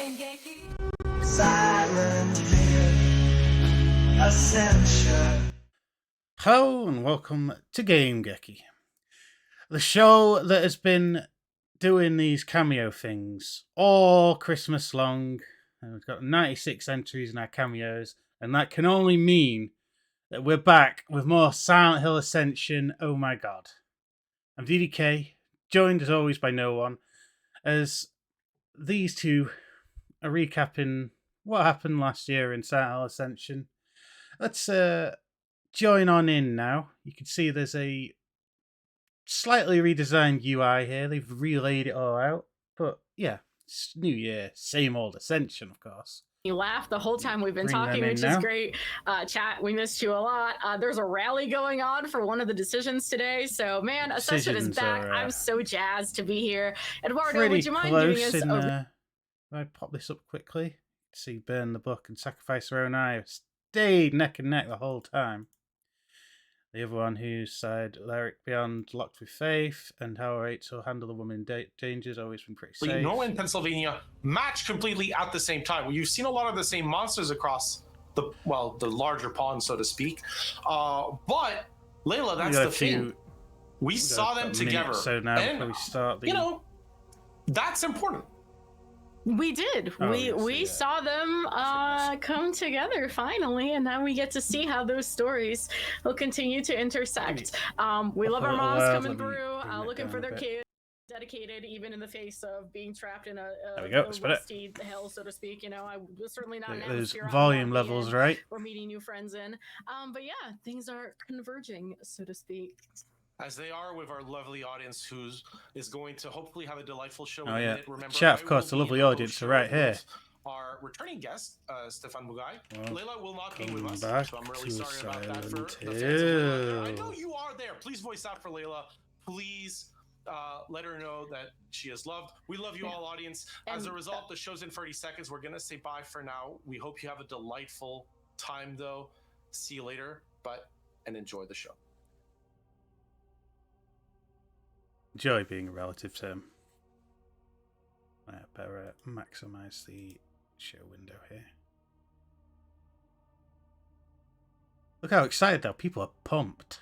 Game-Geki. Silent Hill. Ascension. Hello and welcome to Game-Geki, the show that has been doing these cameo things all Christmas long. And we've got 96 entries in our cameos, and that can only mean that we're back with more Silent Hill Ascension. Oh my god. I'm DDK, joined as always by no one, as these two are recapping what happened last year in Silent Hill Ascension. Let's join on in now. You can see there's a slightly redesigned UI here. They've relaid it all out. But yeah, it's New Year, same old Ascension, of course. You laughed the whole time we've been Bring talking, them in which now. is great. Chat, we missed you a lot. There's a rally going on for one of the decisions today. So, man, Ascension is Decisions back. are, I'm so jazzed to be here. Eduardo, Pretty would you mind giving close us in. a... If I pop this up quickly, see burn the book and sacrifice her own eye. Stayed neck and neck the whole time. The other one whose side Lyric Beyond Locked with Faith and How Rachel Handle the Woman in Danger has always been pretty safe. Norway and Pennsylvania match completely at the same time. You've seen a lot of the same monsters across the larger pond, so to speak. But Layla, that's the thing. We saw them together. So now and, we start the... that's important. We did. We saw them come together finally, and now we get to see how those stories will continue to intersect. We love our moms coming through, looking for their kids, dedicated even in the face of being trapped in a rusty hell, so to speak. You know, I was certainly not. Those volume levels, right? We're meeting new friends in, but yeah, things are converging, so to speak. As they are with our lovely audience, who is going to hopefully have a delightful show. Oh yeah, Remember, chat, of course, the lovely audience are right here. Our returning guest, Stefan Mugai. Well, Layla will not be with us, so I'm really sorry about that. For the fans, I know you are there. Please voice out for Layla. Please let her know that she is loved. We love you all, audience. As a result, the show's in 30 seconds. We're going to say bye for now. We hope you have a delightful time, though. See you later, and enjoy the show. Enjoy being a relative term. I better maximize the show window here. Look how excited though. People are pumped.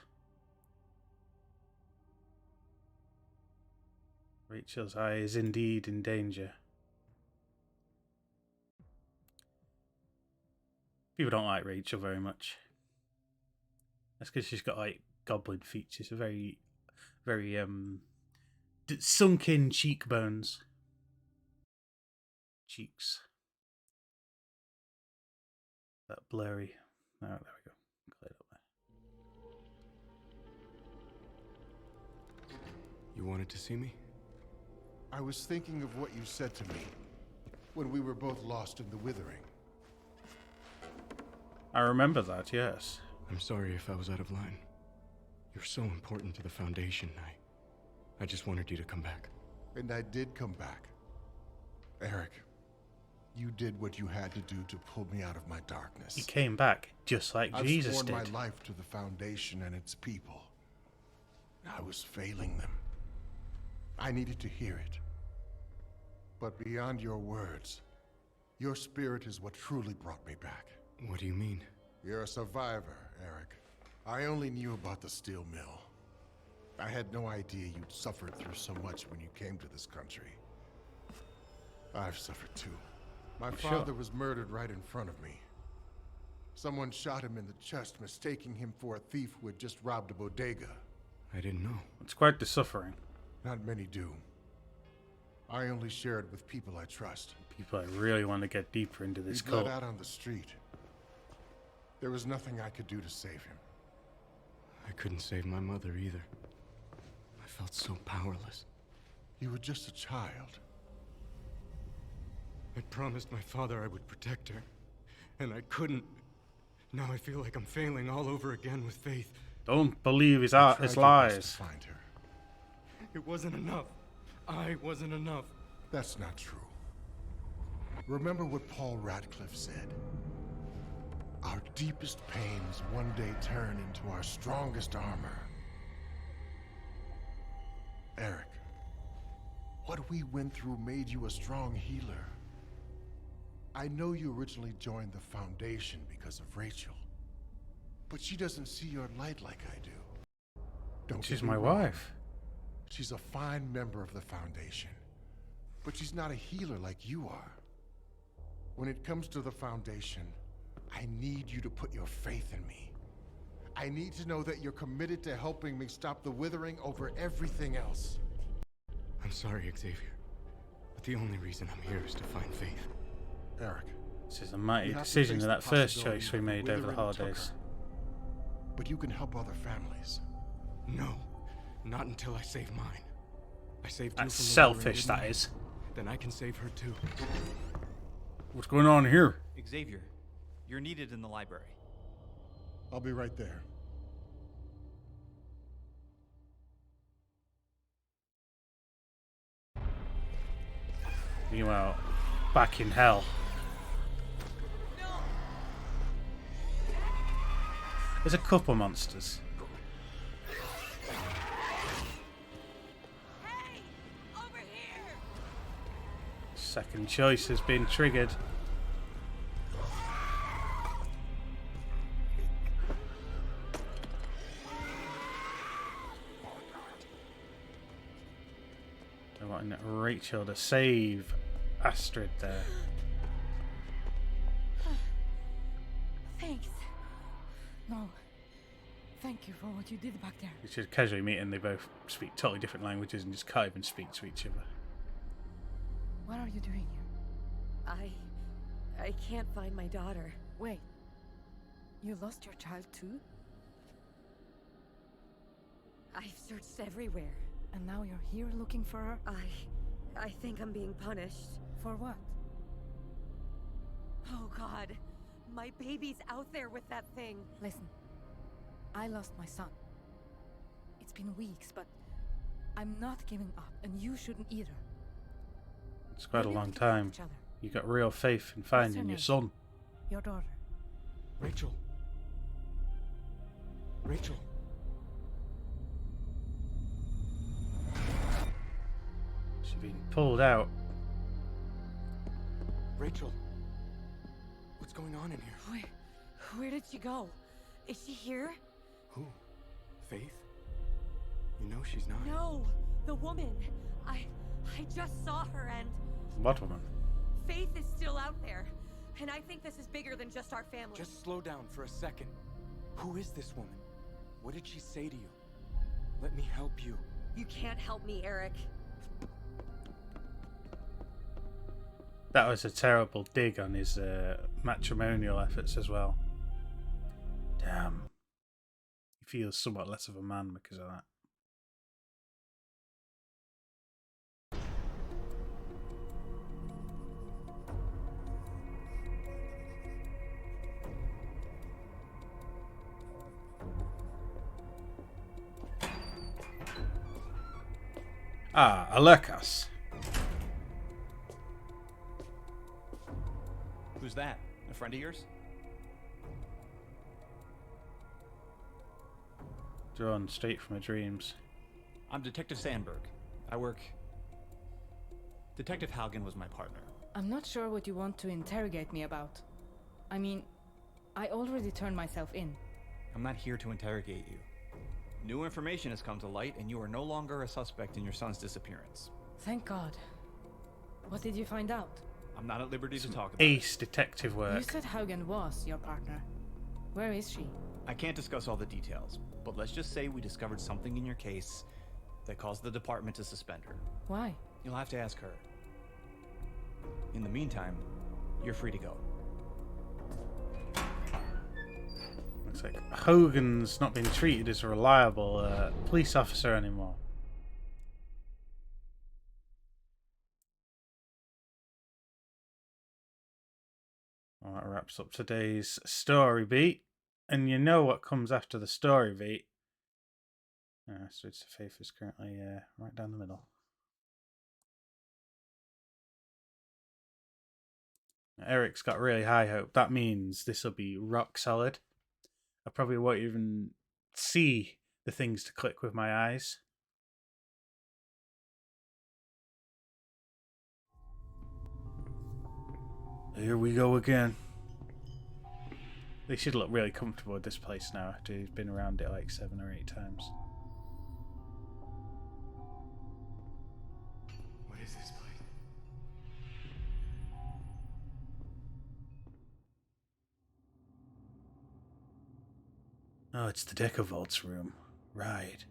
Rachel's eye is indeed in danger. People don't like Rachel very much. That's because she's got like goblin features. Very sunken cheekbones. Cheeks. That blurry. Oh, there we go. Clear it up there. You wanted to see me? I was thinking of what you said to me when we were both lost in the Withering. I remember that, yes. I'm sorry if I was out of line. You're so important to the Foundation. I just wanted you to come back. And I did come back. Eric, you did what you had to do to pull me out of my darkness. You came back just like Jesus did. I've sworn my life to the Foundation and its people. I was failing them. I needed to hear it. But beyond your words, your spirit is what truly brought me back. What do you mean? You're a survivor, Eric. I only knew about the steel mill. I had no idea you'd suffered through so much when you came to this country. I've suffered too. My father was murdered right in front of me. Someone shot him in the chest, mistaking him for a thief who had just robbed a bodega. I didn't know. It's quite the suffering. Not many do. I only share it with people I trust. People I really want to get deeper into this cult. He bled out on the street. There was nothing I could do to save him. I couldn't save my mother either. I felt so powerless. You were just a child. I promised my father I would protect her, and I couldn't. Now I feel like I'm failing all over again with Faith. Don't believe his lies. To find her. It wasn't enough. I wasn't enough. That's not true. Remember what Paul Radcliffe said. Our deepest pains one day turn into our strongest armor. Eric, what we went through made you a strong healer. I know you originally joined the Foundation because of Rachel, but she doesn't see your light like I do. Don't She's get me my wrong. wife. She's a fine member of the Foundation, but she's not a healer like you are. When it comes to the Foundation, I need you to put your faith in me. I need to know that you're committed to helping me stop the withering over everything else. I'm sorry, Xavier, but the only reason I'm here is to find faith. Eric, This is a mighty you have to decision face of the that first possibility choice we that the made over the withering took holidays. her. But you can help other families. No, not until I save mine. I saved you That's from the selfish, withering, that didn't I? is. Then I can save her too. What's going on here? Xavier, you're needed in the library. I'll be right there. Meanwhile, back in hell. There's a couple monsters. Hey! Over here! Second choice has been triggered. I want Rachel to save Astrid there. Thanks. No. Thank you for what you did back there. You should casually meet and they both speak totally different languages and just can't even speak to each other. What are you doing here? I can't find my daughter. Wait. You lost your child too? I've searched everywhere. And now you're here looking for her? I think I'm being punished. For what? Oh God. My baby's out there with that thing. Listen. I lost my son. It's been weeks, but I'm not giving up, and you shouldn't either. It's quite a Maybe we long can help time. each other. You got real faith in What's her finding your name? son. Your daughter. Rachel. Rachel. She's been pulled out. Rachel. What's going on in here? Where did she go? Is she here? Who? Faith? You know she's not. No, the woman. I just saw her, and What woman? Faith is still out there. And I think this is bigger than just our family. Just slow down for a second. Who is this woman? What did she say to you? Let me help you. You can't help me, Eric. That was a terrible dig on his matrimonial efforts as well. Damn. He feels somewhat less of a man because of that. Ah, Alekas. Who's that? A friend of yours? Drawn straight from her dreams. I'm Detective Sandberg. I work... Detective Haugen was my partner. I'm not sure what you want to interrogate me about. I mean, I already turned myself in. I'm not here to interrogate you. New information has come to light, and you are no longer a suspect in your son's disappearance. Thank God. What did you find out? I'm not at liberty to talk about it. Ace detective You work. said Haugen was your partner. Where is she? I can't discuss all the details, but let's just say we discovered something in your case that caused the department to suspend her. Why? You'll have to ask her. In the meantime, you're free to go. Looks like Hogan's not been treated as a reliable police officer anymore. Well, that wraps up today's story beat. And you know what comes after the story beat. Streets of Faith is currently right down the middle. Eric's got really high hope. That means this will be rock solid. I probably won't even see the things to click with my eyes. Here we go again. They should look really comfortable with this place now after he's been around it like 7 or 8 times. What is this place? Oh, it's the Decavoult's room. Right.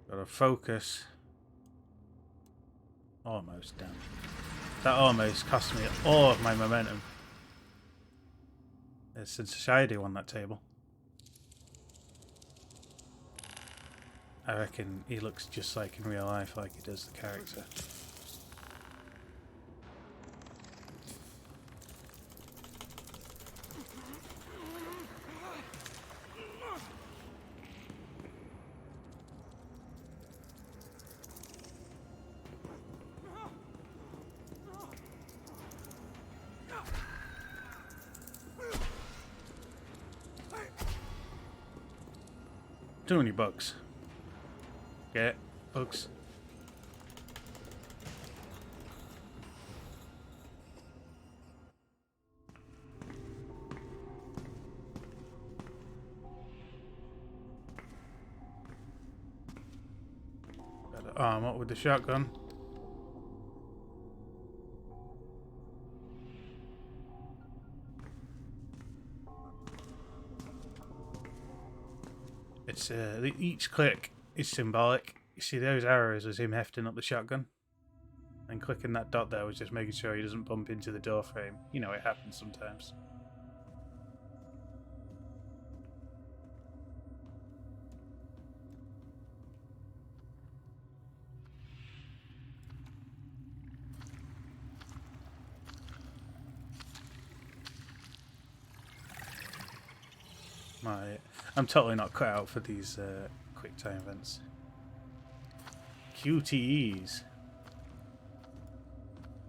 Gotta focus. Almost down. That almost cost me all of my momentum. There's a society on that table. I reckon he looks just like in real life, like he does the character. Too many bugs. Get bugs. Gotta arm up with the shotgun. It's each click is symbolic. You see those arrows as him hefting up the shotgun, and clicking that dot there was just making sure he doesn't bump into the door frame. You know, it happens sometimes. I'm totally not cut out for these quick time events. QTEs.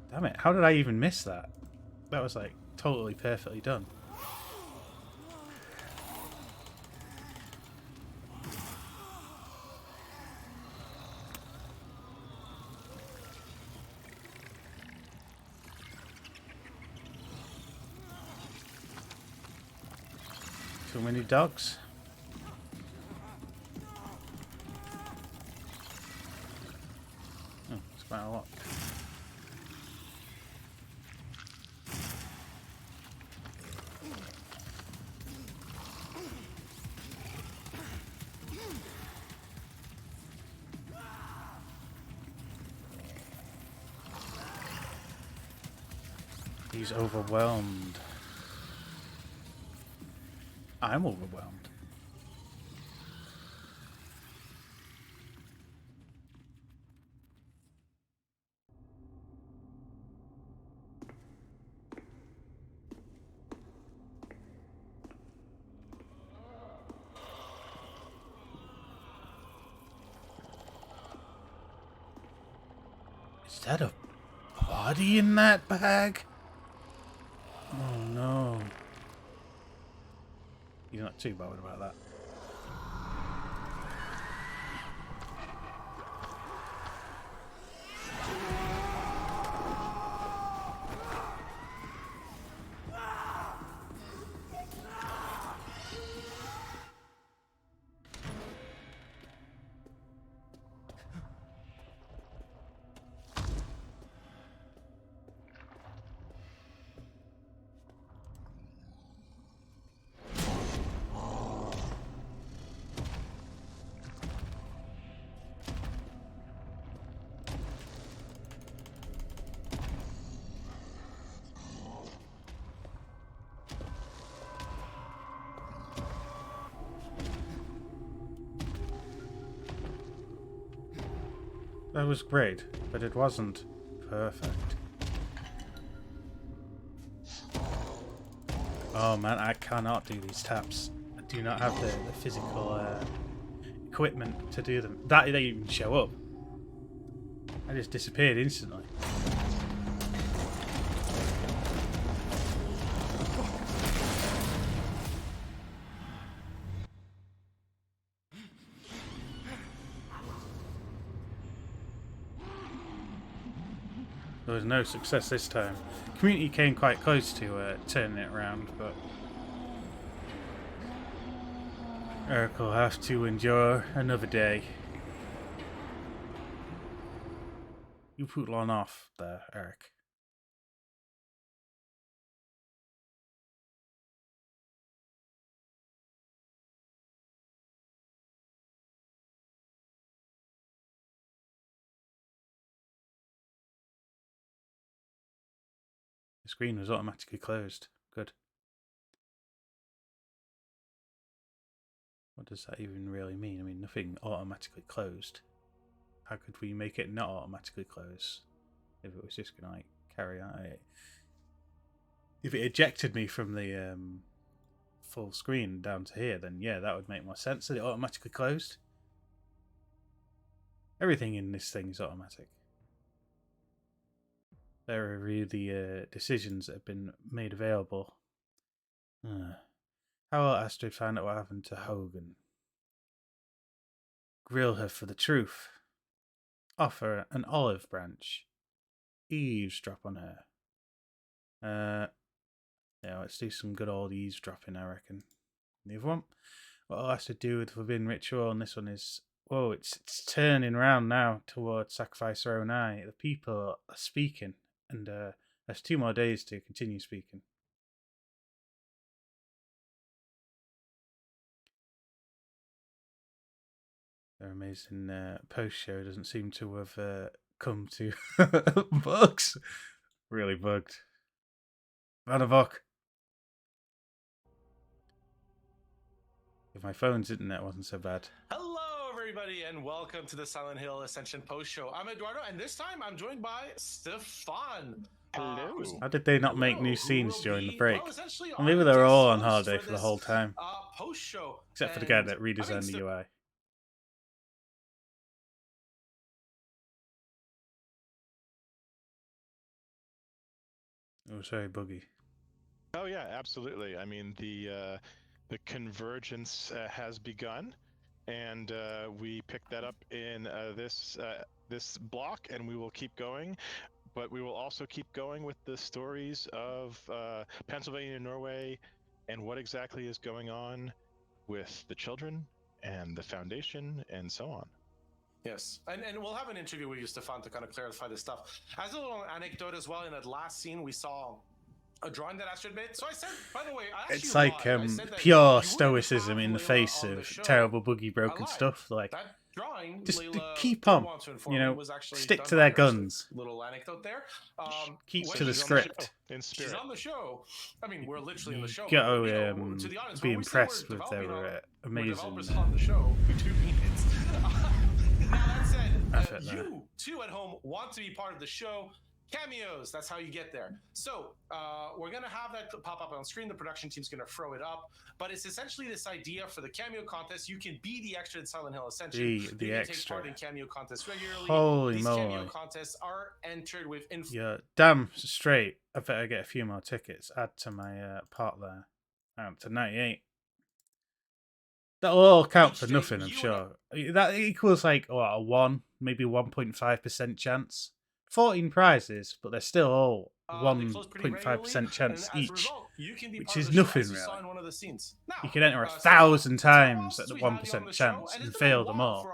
Damn it, how did I even miss that? That was like totally perfectly done. Too many dogs. Oh, it's quite a lot. He's overwhelmed. I'm overwhelmed. Is that a body in that bag? Oh no. You're not too bothered about that. That was great, but it wasn't perfect. Oh man, I cannot do these taps. I do not have the physical equipment to do them. That they even show up. I just disappeared instantly. There was no success this time. Community came quite close to turning it around, but Eric will have to endure another day. You put one off there, Eric. The screen was automatically closed. Good. What does that even really mean? I mean, nothing automatically closed. How could we make it not automatically close? If it was just going to, like, carry on. If it ejected me from the full screen down to here, then yeah, that would make more sense that it automatically closed. Everything in this thing is automatic. There are really decisions that have been made available. How will Astrid find out what happened to Hogan? Grill her for the truth. Offer an olive branch. Eavesdrop on her. Yeah, let's do some good old eavesdropping, I reckon. The other one? What will Astrid do with Forbidden Ritual? And this one is... Whoa, it's turning round now towards Sacrifice Her Own Eye. The people are speaking. And there's 2 more days to continue speaking. Their amazing post-show doesn't seem to have come to bugs. Really bugged. Van a buck. If my phone's internet wasn't so bad. Hello, everybody, and welcome to the Silent Hill Ascension post show. I'm Eduardo, and this time I'm joined by Stefan. Hello. How did they not make new scenes during the break? Well, essentially Or maybe our they were all on guest host holiday for for the this, whole time. Post show, Except for the guy that redesigned the UI. It was very buggy. Oh yeah, absolutely. I mean, the convergence has begun, and we picked that up in this block, and we will keep going. But we will also keep going with the stories of Pennsylvania and Norway, and what exactly is going on with the children and the Foundation, and so on. Yes, and we'll have an interview with you, Stefan, to kind of clarify this stuff. As a little anecdote as well, in that last scene, we saw a drawing that Astrid made. So I said, by the way, it's like pure stoicism in the face of terrible, buggy, broken stuff. Like, just keep on, you know, stick to their guns. Little anecdote there. Keep to the script. She's on the show. I mean, we're literally in the show. Got to be impressed with their amazing. On the show, we do mean it. Now that said, you too at home want to be part of the show. Cameos, that's how you get there. So we're going to have that pop up on screen. The production team's going to throw it up. But it's essentially this idea for the cameo contest. You can be the extra in Silent Hill Ascension. The extra. Take part in cameo contests regularly. Holy These moly. cameo contests are entered with... Yeah, damn straight. I better get a few more tickets. Add to my part there. To 98. That'll all count for nothing, I'm sure. That equals like, what, a 1, maybe 1.5% chance. 14 prizes, but they're still all 1.5% chance each, which is nothing really. You can enter 1,000 times at the 1% chance and fail them all.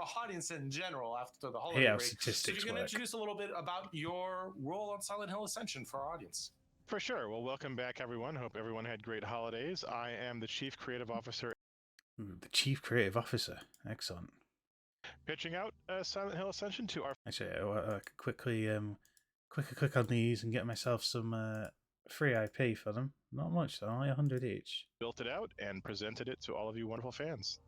Yeah, statistics so you're going to work. introduce a little bit about your role on Silent Hill Ascension for our audience. For sure. Well, welcome back, everyone. Hope everyone had great holidays. I am the Chief Creative Officer. The Chief Creative Officer. Excellent. Pitching out Silent Hill Ascension to our... Actually, I could quickly click on these and get myself some free IP for them. Not much though, only 100 each. Built it out and presented it to all of you wonderful fans.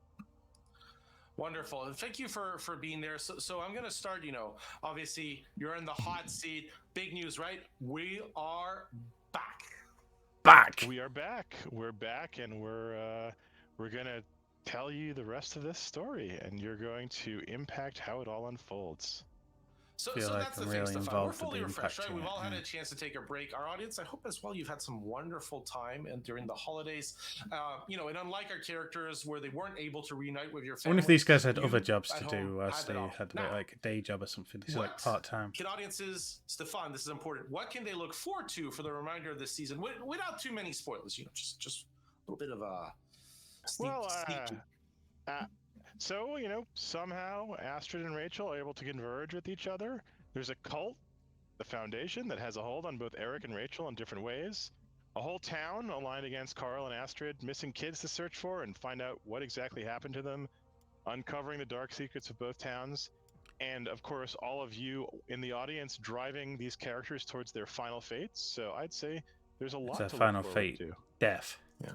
Wonderful. And thank you for being there. So I'm going to start, you know, obviously you're in the hot seat. Big news, right? We are back. We are back. We're back, and we're going to tell you the rest of this story, and you're going to impact how it all unfolds. feel like I'm really involved with the impact. Right? We've all had a chance to take a break. Our audience, I hope as well, you've had some wonderful time and during the holidays. You know, and unlike our characters where they weren't able to reunite with your family. I wonder if these guys had other jobs to do whilst they had like a day job or something. This is like part-time. Kid audiences, Stefan, this is important. What can they look forward to for the remainder of this season without too many spoilers? You know, just a little bit of a sneak. So, you know, somehow Astrid and Rachel are able to converge with each other. There's a cult, the Foundation, that has a hold on both Eric and Rachel in different ways. A whole town aligned against Carl and Astrid, missing kids to search for and find out what exactly happened to them, uncovering the dark secrets of both towns, and of course, all of you in the audience driving these characters towards their final fates. So I'd say there's a lot to look final forward fate. to. Death. Yeah,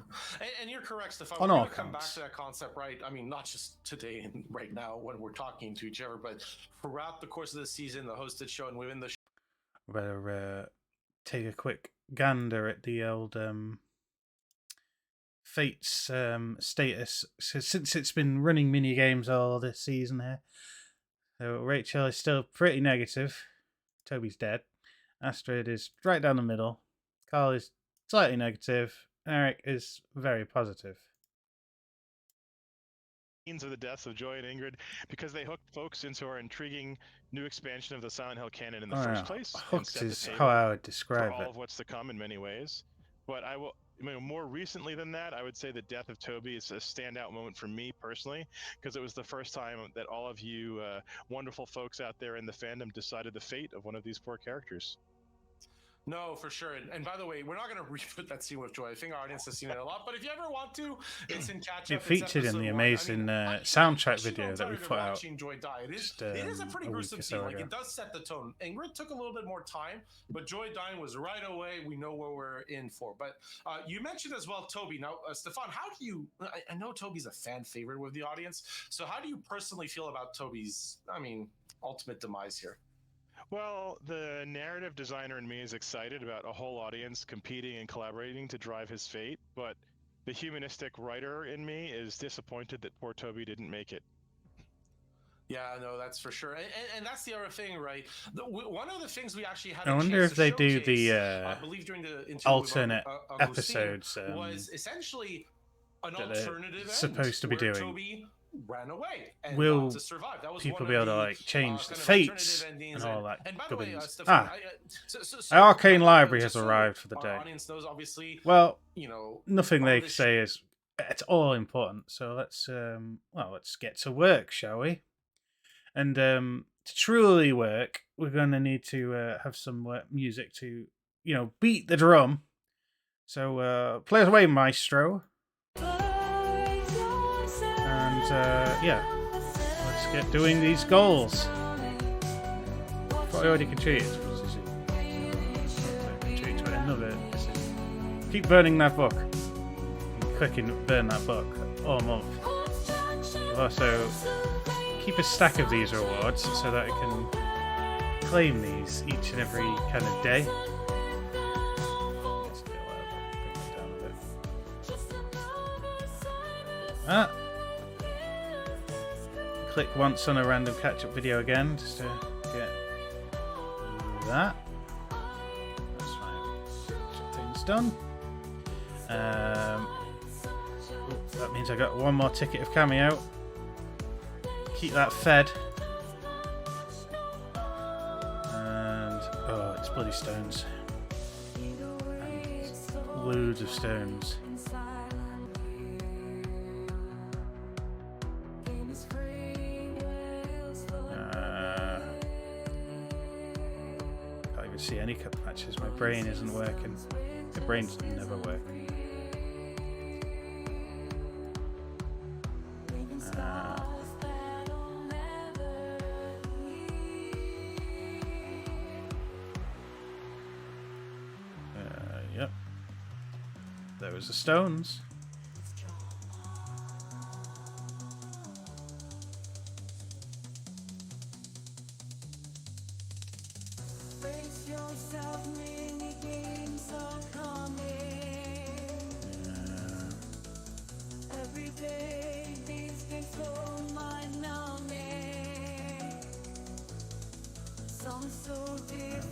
and you're correct, Stefan. On we're all going to come back counts. to that concept, right? I mean, not just today and right now when we're talking to each other, but throughout the course of the season, the hosted show and within the show. Better take a quick gander at the old Fate's status. So since it's been running mini games all this season here, so Rachel is still pretty negative. Toby's dead. Astrid is right down the middle. Carl is slightly negative. Eric is very positive. Of the deaths of Joy and Ingrid, because they hooked folks into our intriguing new expansion of the Silent Hill canon in the first place. Hooked is how I would describe for all it. of what's to come in many ways. But I mean, more recently than that, I would say the death of Toby is a standout moment for me personally, because it was the first time that all of you wonderful folks out there in the fandom decided the fate of one of these poor characters. No, for sure. And by the way, we're not going to reboot that scene with Joy. I think our audience has seen it a lot. But if you ever want to, it's in catch-up. It featured in the amazing soundtrack video that we put out. Joy die. It is a pretty gruesome scene. Like, it does set the tone. Ingrid took a little bit more time, but Joy dying was right away. We know what we're in for. But you mentioned as well Toby. Now, Stefan, how do you... I know Toby's a fan favorite with the audience. So how do you personally feel about Toby's, ultimate demise here? Well, the narrative designer in me is excited about a whole audience competing and collaborating to drive his fate, but the humanistic writer in me is disappointed that poor Toby didn't make it. Yeah, no, that's for sure. And that's the other thing, right? One of the things we actually had I wonder if they do the I believe during the alternate episodes was essentially an alternative supposed to be doing. Toby ran away and will got to survive. That was people one be able of to like change the kind of fates alternative and all that and by the way, gubbins? Stefan, Our Arcane Library has arrived for the our day. audience knows, obviously, Well, you know, nothing they say is it's all important. So let's get to work, shall we? And to truly work, we're going to need to have some music to, beat the drum. So play us away, maestro. Let's get doing these goals. I already contributed. Contribute to another. Keep burning that book. Clicking burn that book all month. Also, keep a stack of these rewards so that I can claim these each and every kind of day. Click once on a random catch-up video again just to get that. That's fine. Things done. That means I got one more ticket of cameo. Keep that fed. And it's bloody stones. And loads of stones. See any cup matches. My brain isn't working. The brain's never working. Yep. There was the stones.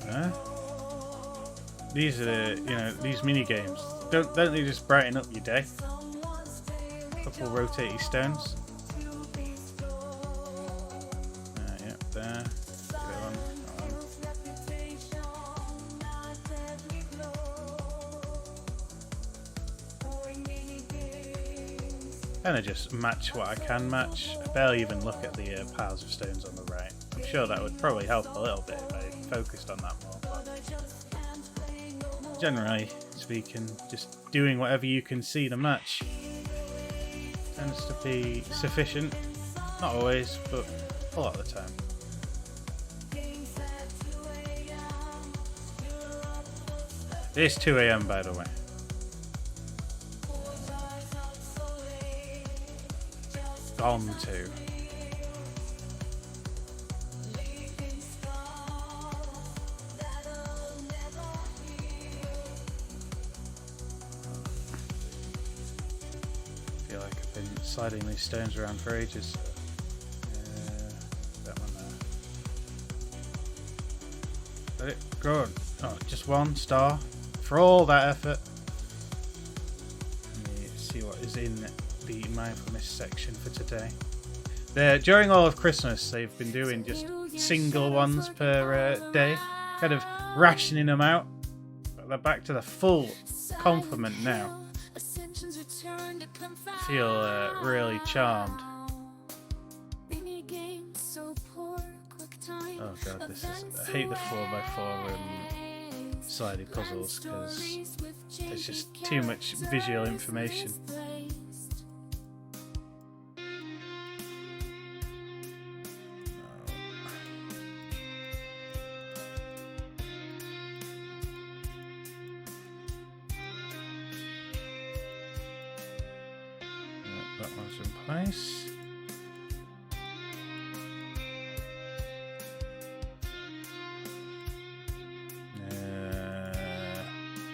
There. These are these mini games. Don't they just brighten up your day? A couple rotating stones. Yep, there. Kind of just match what I can match. I barely even look at the piles of stones on the right. I'm sure that would probably help a little bit if I focused on that more. But generally speaking, just doing whatever you can see to match tends to be sufficient. Not always, but a lot of the time. It is 2 AM by the way. On to. I feel like I've been sliding these stones around for ages. That one there. Let it go. Oh, just 1 star for all that effort. Let me see what is in the mindfulness section for today. During all of Christmas, they've been doing just single ones per day, kind of rationing them out. But they're back to the full complement now. I feel really charmed. Oh god, this is. I hate the 4x4 sliding puzzles because there's just too much visual information. That one's in place.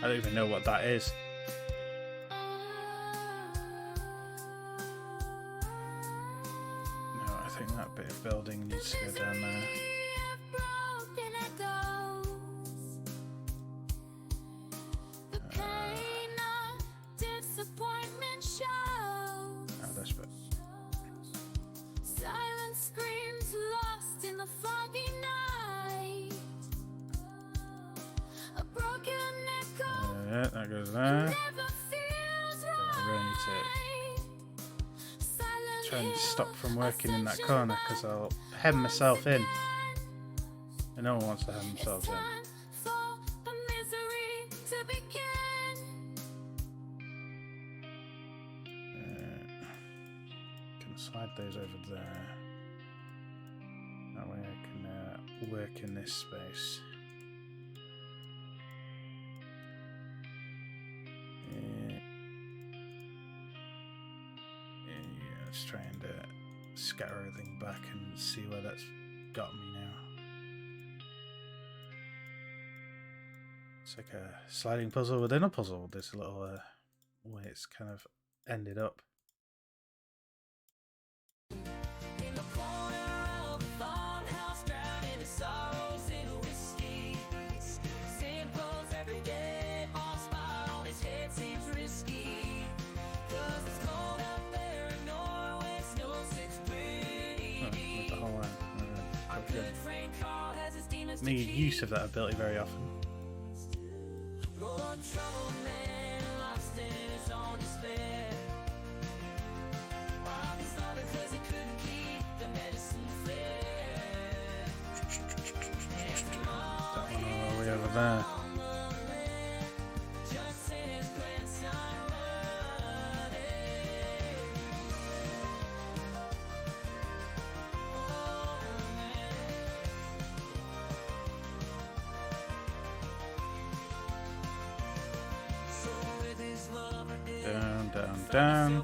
I don't even know what that is. No, I think that bit of building needs to go down there. That goes there. I really need to try and stop from working in that corner because I'll hem myself in. And no one wants to hem themselves in. Can slide those over there. That way I can work in this space. Just trying to scatter everything back and see where that's got me now. It's like a sliding puzzle within a puzzle. There's a little way it's kind of ended up. Need use of that ability very often. That one all the way over there. Down.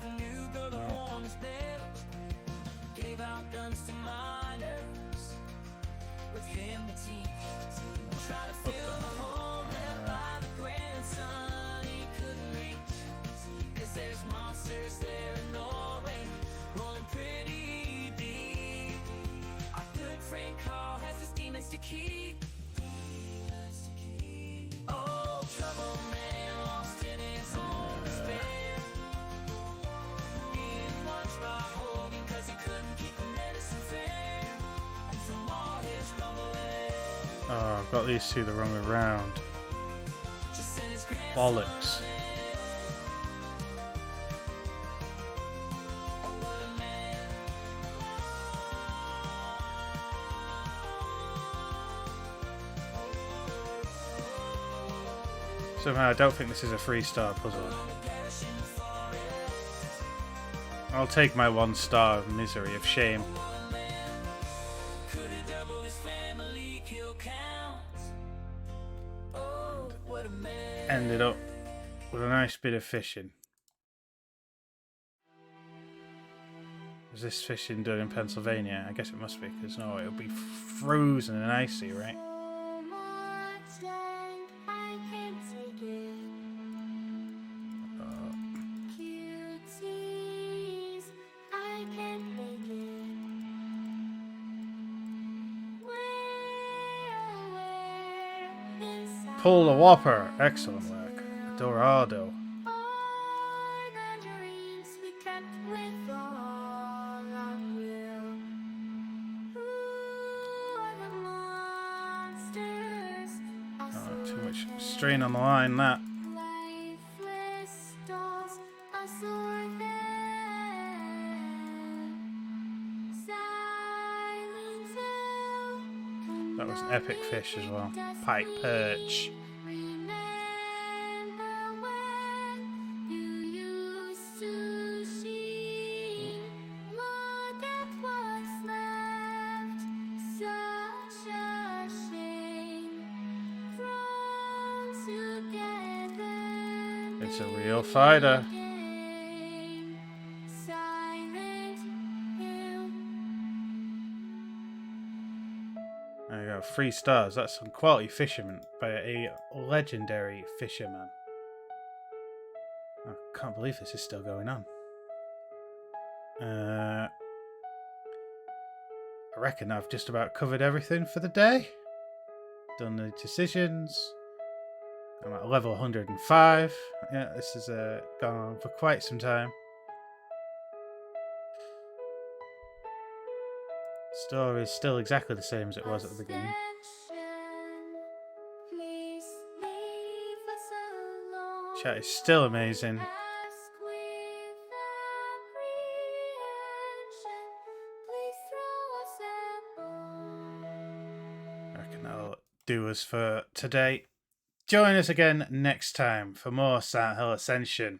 Key Oh, I've got these two the wrong way round. Bollocks. Somehow I don't think this is a 3-star puzzle. I'll take my 1 star of misery, of shame. Ended up with a nice bit of fishing. Was this fishing done in Pennsylvania? I guess it must be, because no, it'll be frozen and icy, right? Pull the whopper. Excellent work. Dorado. Oh, too much strain on the line, that. That was an epic fish as well. Pike perch. It's a real fighter. There you go, 3 stars. That's some quality fisherman by a legendary fisherman. I can't believe this is still going on. I reckon I've just about covered everything for the day. Done the decisions. I'm at level 105. Yeah, this has gone on for quite some time. Story is still exactly the same as it was at the beginning. Chat is still amazing. I reckon that'll do us for today. Join us again next time for more Silent Hill Ascension.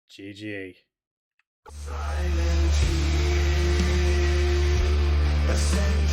GG. Ascension.